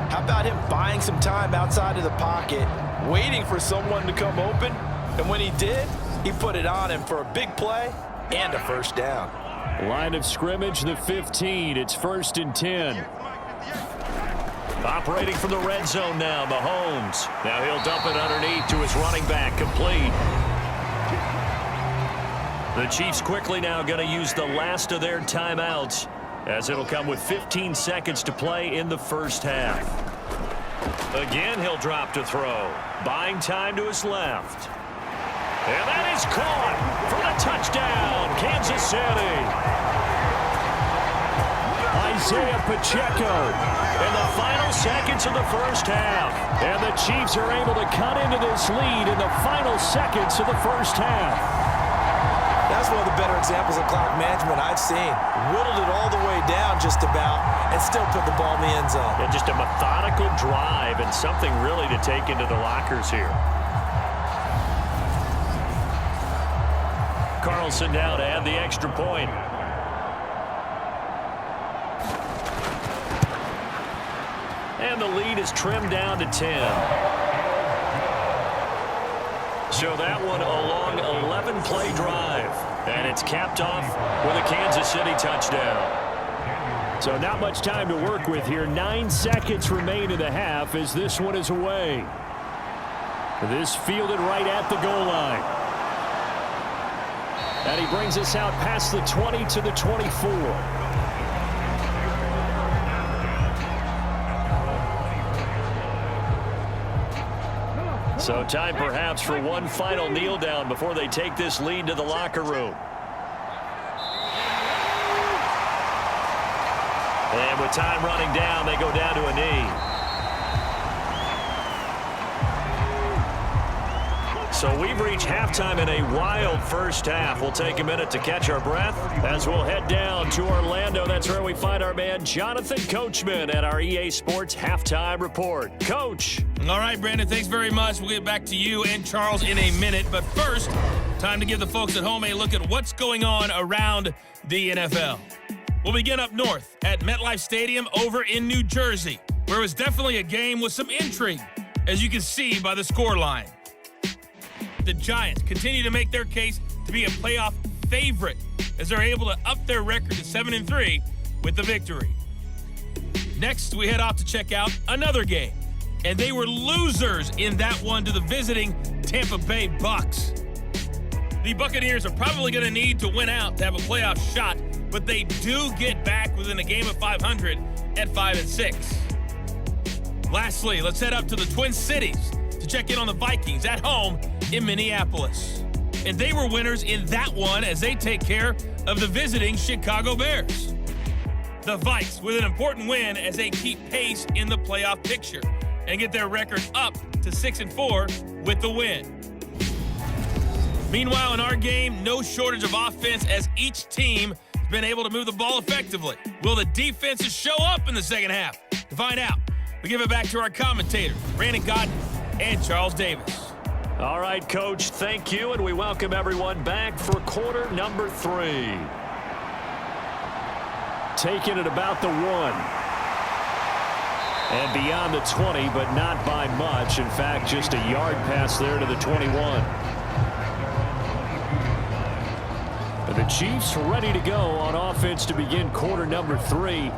how about him buying some time outside of the pocket, waiting for someone to come open, and when he did, he put it on him for a big play and a first down. Line of scrimmage, the 15. It's 1st and 10. Operating from the red zone now, Mahomes. Now he'll dump it underneath to his running back, complete. The Chiefs quickly now going to use the last of their timeouts, as it'll come with 15 seconds to play in the first half. Again, he'll drop to throw. Buying time to his left. And that is caught for the touchdown, Kansas City. Isaiah Pacheco In the final seconds of the first half. And the Chiefs are able to cut into this lead in the final seconds of the first half. That's one of the better examples of clock management I've seen. Whittled it all the way down just about and still put the ball in the end zone. Yeah, just a methodical drive and something really to take into the lockers here. Carlson now to add the extra point. And the lead is trimmed down to 10. So that one a long 11-play drive. And it's capped off with a Kansas City touchdown. So not much time to work with here. 9 seconds remain in the half as this one is away. This fielded right at the goal line. And he brings us out past the 20 to the 24. So time perhaps for one final kneel down before they take this lead to the locker room. And with time running down, they go down to a knee. So we've reached halftime in a wild first half. We'll take a minute to catch our breath as we'll head down to Orlando. That's where we find our man Jonathan Coachman at our EA Sports Halftime Report. Coach. All right, Brandon, thanks very much. We'll get back to you and Charles in a minute. But first, time to give the folks at home a look at what's going on around the NFL. We'll begin up north at MetLife Stadium over in New Jersey, where it was definitely a game with some intrigue, as you can see by the scoreline. The Giants continue to make their case to be a playoff favorite as they're able to up their record to 7-3 with the victory. Next, we head off to check out another game, and they were losers in that one to the visiting Tampa Bay Bucks. The Buccaneers are probably going to need to win out to have a playoff shot, but they do get back within a game of 500 at 5-6. Lastly, let's head up to the Twin Cities to check in on the Vikings at home in Minneapolis. And they were winners in that one as they take care of the visiting Chicago Bears. The Vikes with an important win as they keep pace in the playoff picture and get their record up to 6-4 with the win. Meanwhile, in our game, no shortage of offense as each team has been able to move the ball effectively. Will the defenses show up in the second half? To find out, we give it back to our commentators, Brandon Godden and Charles Davis. All right, Coach, thank you, and we welcome everyone back for quarter number 3. Taking it about the 1. And beyond the 20, but not by much. In fact, just a yard pass there to the 21. The Chiefs ready to go on offense to begin quarter number 3.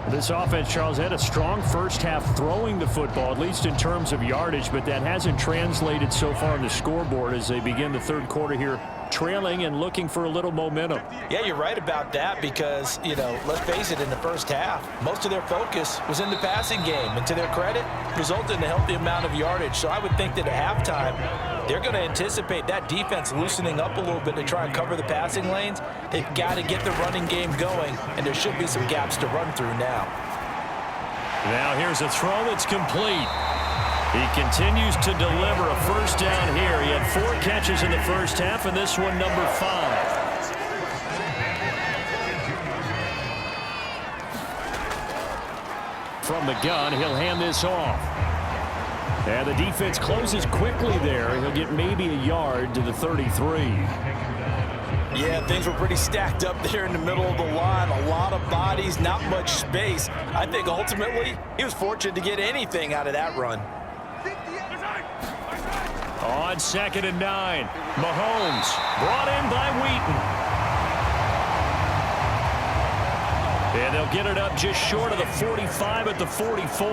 This offense, Charles, had a strong first half throwing the football, at least in terms of yardage, but that hasn't translated so far on the scoreboard as they begin the third quarter here, trailing and looking for a little momentum. Yeah, you're right about that because, let's face it, in the first half, most of their focus was in the passing game. And to their credit, resulted in a healthy amount of yardage. So I would think that at halftime, they're going to anticipate that defense loosening up a little bit to try and cover the passing lanes. They've got to get the running game going, and there should be some gaps to run through now. Now here's a throw that's complete. He continues to deliver a first down here. He had 4 catches in the first half, and this one number 5. From the gun, he'll hand this off. And the defense closes quickly there. He'll get maybe a yard to the 33. Yeah, things were pretty stacked up there in the middle of the line. A lot of bodies, not much space. I think ultimately he was fortunate to get anything out of that run. On 2nd and 9, Mahomes brought in by Wheaton. And they'll get it up just short of the 45 at the 44.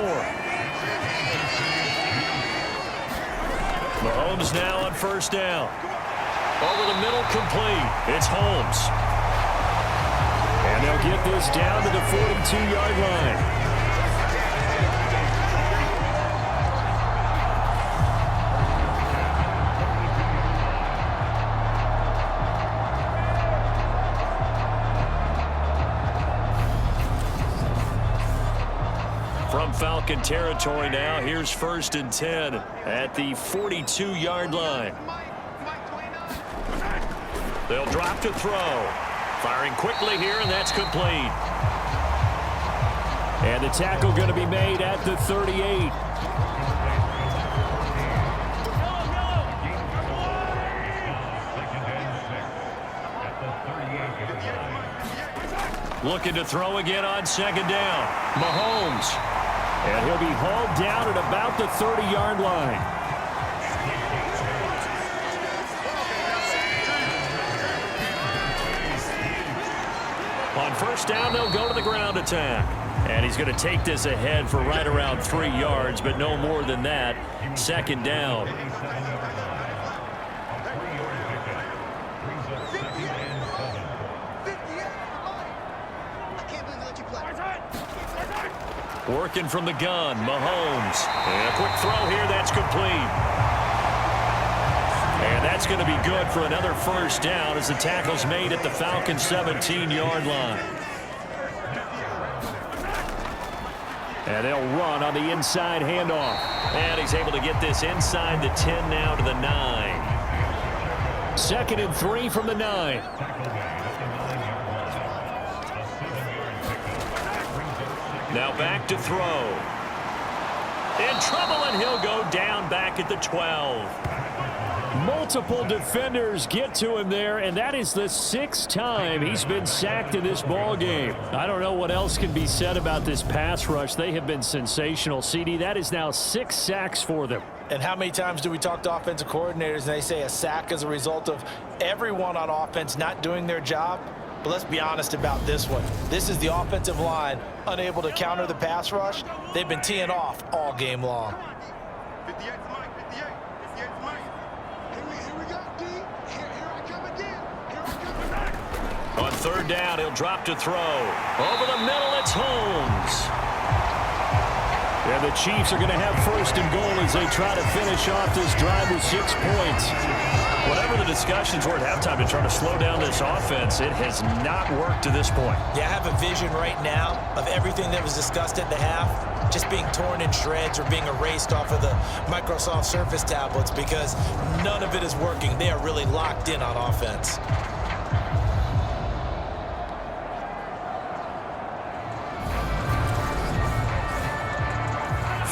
Mahomes now on first down. Over the middle, complete. It's Holmes. And they'll get this down to the 42-yard line. From Falcon territory now, here's 1st and 10 at the 42-yard line. They'll drop to throw. Firing quickly here, and that's complete. And the tackle going to be made at the 38. Looking to throw again on 2nd down. Mahomes. And he'll be hauled down at about the 30-yard line. On first down, they'll go to the ground attack. And he's going to take this ahead for right around 3 yards, but no more than that. 2nd down. Working from the gun, Mahomes. And a quick throw here, that's complete. And that's going to be good for another first down as the tackle's made at the Falcons' 17-yard line. And they'll run on the inside handoff. And he's able to get this inside the 10 now to the 9. 2nd and 3 from the 9. Now back to throw. In trouble, and he'll go down back at the 12. Multiple defenders get to him there, and that is the 6th time he's been sacked in this ball game. I don't know what else can be said about this pass rush. They have been sensational. CD, that is now 6 sacks for them. And how many times do we talk to offensive coordinators and they say a sack is a result of everyone on offense not doing their job? But let's be honest about this one. This is the offensive line unable to counter the pass rush. They've been teeing off all game long. 58 to Mike, 58. 58 to Mike. Here we go, D. Here I come again. Here I come. On 3rd down, he'll drop to throw. Over the middle, it's Holmes. And the Chiefs are going to have 1st and goal as they try to finish off this drive with 6 points. Whatever the discussions were at halftime to try to slow down this offense, it has not worked to this point. Yeah, I have a vision right now of everything that was discussed at the half just being torn in shreds or being erased off of the Microsoft Surface tablets because none of it is working. They are really locked in on offense.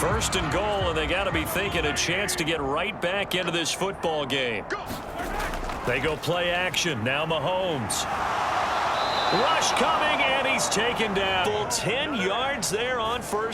First and goal, and they got to be thinking a chance to get right back into this football game. They go play action. Now Mahomes. Rush coming, and he's taken down. Full 10 yards there on first.